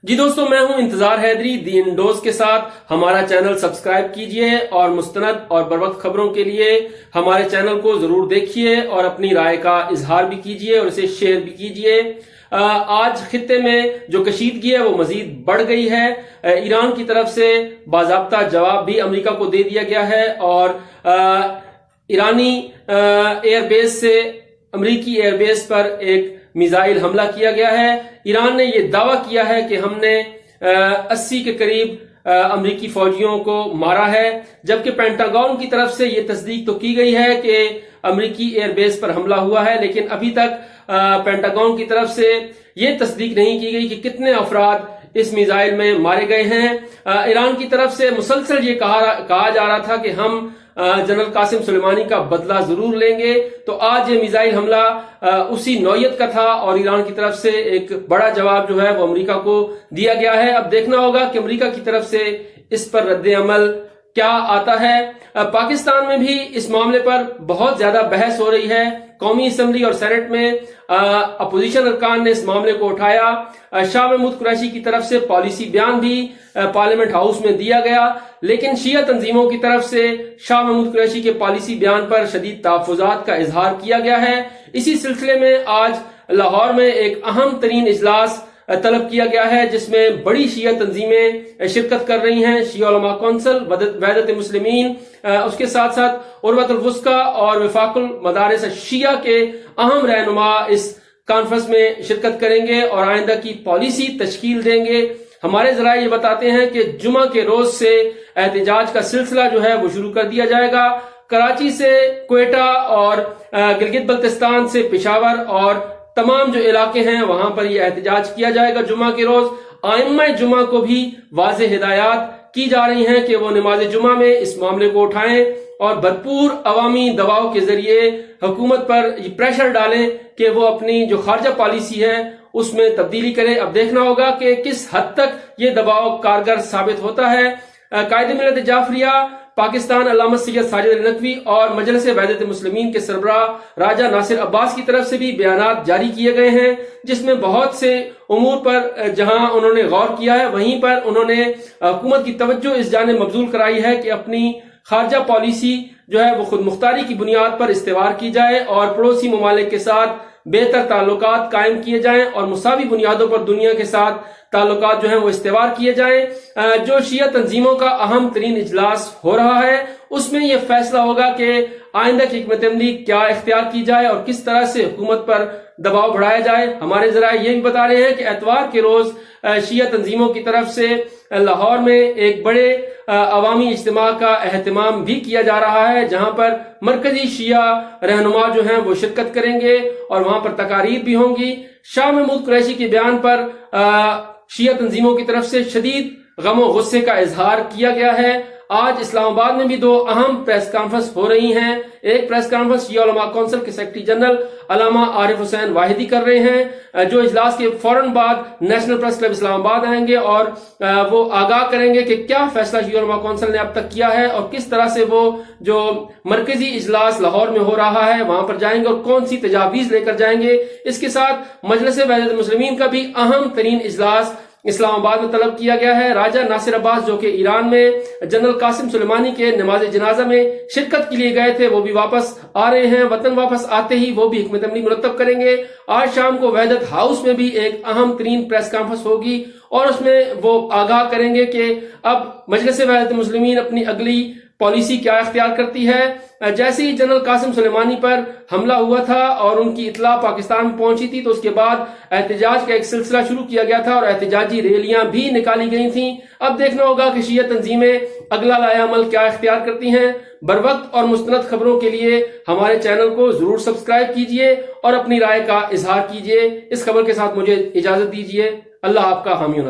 जी दोस्तों, मैं हूं इंतजार हैदरी दी इंडोज के साथ। हमारा चैनल सब्सक्राइब कीजिए और मुस्तनद और बरवक्त खबरों के लिए हमारे चैनल को जरूर देखिए और अपनी राय का इजहार भी कीजिए और इसे शेयर भी कीजिए। आज खित्ते में जो कशीदगी है वो मजीद बढ़ गई है। ईरान की तरफ से बाज़ाब्ता जवाब भी अमेरिका को दे दिया गया है और ईरानी एयरबेस से अमेरिकी एयरबेस पर एक मिसाइल हमला किया गया है। ईरान ने यह दावा किया है कि हमने 80 के करीब अमेरिकी फौजियों को मारा है, जबकि पेंटागन की तरफ से यह तस्दीक तो की गई है कि अमेरिकी एयरबेस पर हमला हुआ है, लेकिन अभी तक पेंटागन की तरफ से यह तस्दीक नहीं की गई कि कितने अफराद इस मिसाइल में मारे गए हैं। ईरान की तरफ से मुसलसल ये कहा जा रहा था कि हम जनरल कासिम सुलेमानी का बदला जरूर लेंगे। तो आज ये मिसाइल हमला उसी नौयत का था और ईरान की तरफ से एक बड़ा जवाब जो है वो अमेरिका को दिया गया है। अब देखना होगा कि अमेरिका की तरफ से इस पर रद्द अमल क्या आता है। पाकिस्तान में भी इस मामले पर बहुत ज्यादा बहस हो रही है। कौमी असम्बली और सेनेट में अपोजिशन अरकान ने इस मामले को उठाया। शाह महमूद कुरैशी की तरफ से पॉलिसी बयान भी पार्लियामेंट हाउस में दिया गया, लेकिन शिया तंजीमों की तरफ से शाह महमूद कुरैशी के पॉलिसी बयान पर शदीद तहफ़्फ़ुज़ात का इजहार किया गया है। इसी सिलसिले में आज लाहौर में एक अहम तरीन इजलास तलब किया गया है, जिसमें बड़ी शिया तंजीमें शिरकत कर रही हैं। शिया उलमा कौंसिल, वहदत मुस्लिमीन, उसके साथ साथ उर्वतुल वुस्का और वफाकुल मदारिस शिया के अहम रहनुमा इस कॉन्फ्रेंस में शिरकत करेंगे और आइंदा की पॉलिसी तश्कील देंगे। हमारे जराये ये बताते हैं कि जुमा के रोज से एहतजाज का सिलसिला जो है वो शुरू कर दिया जाएगा। कराची से क्वेटा और गिलगित बल्तिस्तान से पेशावर और तमाम जो इलाके हैं वहां पर यह एहतजाज किया जाएगा जुमा के रोज। आइम्मा जुमा को भी वाज़ेह हिदायत की जा रही हैं कि वो नमाज जुमा में इस मामले को उठाएं और भरपूर अवामी दबाव के जरिए हुकूमत पर प्रेशर डालें कि वो अपनी जो खारजा पॉलिसी है उसमें तब्दीली करे। अब देखना होगा कि किस हद तक ये दबाव कारगर साबित होता है। कायदे मिल्लत जाफरिया पाकिस्तान अल्लामा सैयद साजिद अली नकवी और मजलिस वहदत मुस्लिमीन के सरबराह राजा नासिर अब्बास की तरफ से भी बयानात जारी किए गए हैं, जिसमें बहुत से उमूर पर जहां उन्होंने गौर किया है वहीं पर उन्होंने हुकूमत की तवज्जो इस जानिब मबजूल कराई है कि अपनी खारजा पॉलिसी जो है वो खुद मुख्तारी की बुनियाद पर इस्तेवार की जाए और पड़ोसी ममालिक के साथ बेहतर ताल्लुकात कायम किए जाएं और मुसावी बुनियादों पर दुनिया के साथ ताल्लुकात जो हैं वो इस्तेवार किए जाएं। जो शिया तंजीमों का अहम तरीन इजलास हो रहा है उसमें यह फैसला होगा कि आइंदा की हिकमत अमली क्या इख्तियार की जाए और किस तरह से हुकूमत पर दबाव बढ़ाया जाए। हमारे जराये ये भी बता रहे हैं कि एतवार के रोज शिया तंजीमों की तरफ से लाहौर में एक बड़े अवामी इज्तिमा का एहतमाम भी किया जा रहा है, जहां पर मरकजी शिया रहनुमा जो हैं वो शिरकत करेंगे और वहां पर तकारीर भी होंगी। शाह महमूद कुरैशी के बयान पर शिया तंजीमों की तरफ से शदीद गम और गुस्से का इजहार किया गया है। आज इस्लामाबाद में भी दो अहम प्रेस कॉन्फ्रेंस हो रही हैं। एक प्रेस कॉन्फ्रेंस शिया उलमा कौंसिल के सेक्रेटरी जनरल अल्लामा आरिफ हुसैन वाहिदी कर रहे हैं, जो इजलास के फौरन बाद नेशनल प्रेस क्लब इस्लामाबाद आएंगे और वो आगाह करेंगे कि क्या फैसला शिया उलमा कौंसिल ने अब तक किया है और किस तरह से वो जो मरकजी इजलास लाहौर में हो रहा है वहां पर जाएंगे और कौन सी तजावीज लेकर जाएंगे। इसके साथ मजलिस वहदत मुस्लिमीन का भी अहम तरीन इजलास इस्लामाबाद में तलब किया गया है। राजा नासिर अब्बास जो कि ईरान में जनरल कासिम सुलेमानी के नमाज जनाजा में शिरकत के लिए गए थे वो भी वापस आ रहे हैं। वतन वापस आते ही वो भी हिकमत अमली मुरतब करेंगे। आज शाम को वहदत हाउस में भी एक अहम तरीन प्रेस कॉन्फ्रेंस होगी और उसमें वो आगाह करेंगे कि अब मजलिस वहदत मुस्लिमीन अपनी अगली पॉलिसी क्या इख्तियार करती है। जैसे ही जनरल कासिम सुलेमानी पर हमला हुआ था और उनकी इतला पाकिस्तान में पहुंची थी तो उसके बाद एहतजाज का एक सिलसिला शुरू किया गया था और एहतजाजी रैलियां भी निकाली गई थी। अब देखना होगा कि शिया तंजीमें अगला लायामल क्या इख्तियार करती हैं। बरवक्त और मुस्तनद खबरों के लिए हमारे चैनल को जरूर सब्सक्राइब कीजिए और अपनी राय का इजहार कीजिए। इस खबर के साथ मुझे इजाजत दीजिए। अल्लाह आपका हामी हो।